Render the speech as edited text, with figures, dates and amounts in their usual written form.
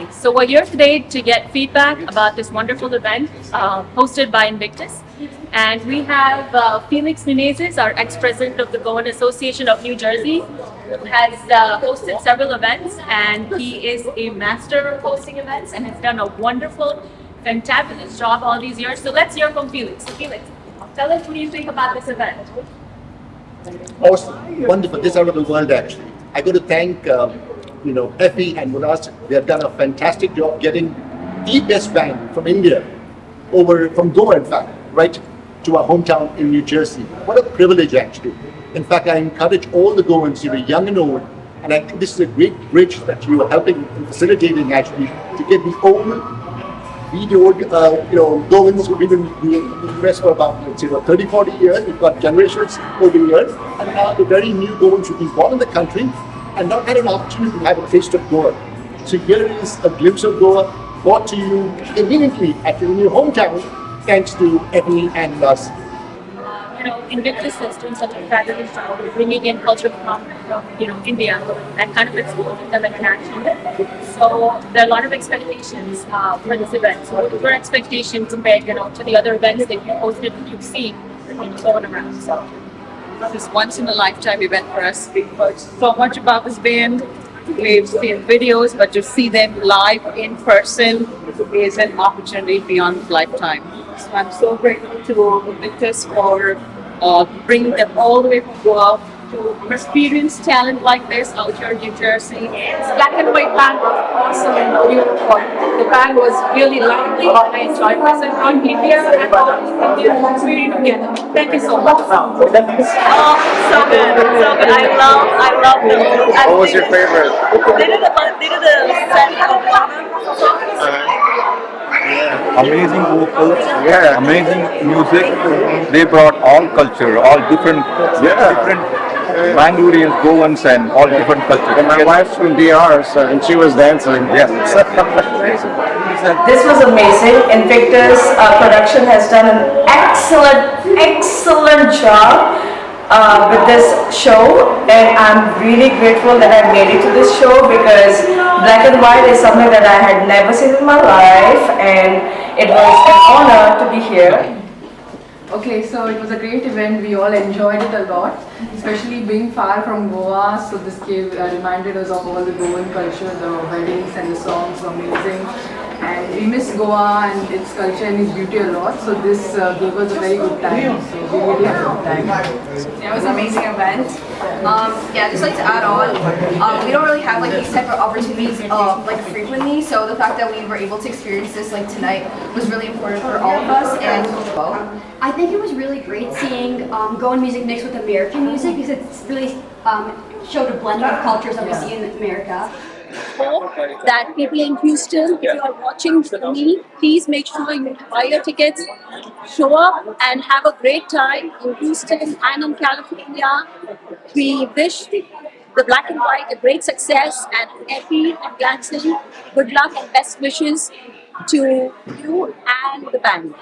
Hi, so we're here today to get feedback about this wonderful event hosted by Invictus. And we have Felix Menezes, our ex-president of the Goan Association of New Jersey, who has hosted several events, and he is a master of hosting events and has done a wonderful, fantabulous job all these years. So let's hear from Felix. So Felix, tell us what do you think about this event? Awesome, wonderful. This out of the world, actually. I got to thank Effie and Munas. They have done a fantastic job getting the best band from India over from Goa, in fact, right to our hometown in New Jersey. What a privilege, actually. In fact, I encourage all the Goans, young and old, and I think this is a great bridge that you are helping and facilitating, actually, to get the old Goans who've been in the US for about, let's say, 30, 40 years. We've got generations over years, and now the very new Goans who've been born in the country and not had an opportunity to have a taste of Goa. So here is a glimpse of Goa brought to you conveniently at your hometown, thanks to Effie and us. Invictus is doing such a fabulous job of bringing in culture from India and kind of exposing them internationally. So there are a lot of expectations for this event. So what is your expectation compared to the other events that you hosted and you've seen going around? So this is once in a lifetime event for us. We've heard so much about this band. We've seen videos, but to see them live in person is an opportunity beyond lifetime. So I'm so grateful to Invictus for bringing them all the way from Goa to experience talent like this out here in New Jersey. This black and white band was awesome and beautiful. The band was really lively. I enjoyed myself on India and all the Indian community together. Thank you so much. Oh, so good, so good. I love them. What was your favorite? They did a set of Lana. Amazing vocals, Yeah. amazing music. They brought all culture, all different Bangaloreans, Goans, and all different cultures. And my wife's from DR, and she was dancing. Yes. This was amazing. Invictus production has done an excellent job with this show, and I'm really grateful that I made it to this show because black and white is something that I had never seen in my life, and it was an honor to be here. Okay, so it was a great event. We all enjoyed it a lot, especially being far from Goa. So this reminded us of all the Goan culture, the weddings and the songs were amazing. And we miss Goa and its culture and its beauty a lot. So this gave us a very good time. So we really had a good time. Yeah, it was an amazing event. Just like to add on, we don't really have these type of opportunities frequently. So the fact that we were able to experience this tonight was really important for all of us. And I think it was really great seeing Goan music mixed with American music because it's really showed a blend of cultures that we see in America. Hope that people in Houston, if you are watching me, please make sure you buy your tickets, show up and have a great time in Houston and in California. We wish the Black and White a great success, and Effie and Gladson, good luck and best wishes to you and the band.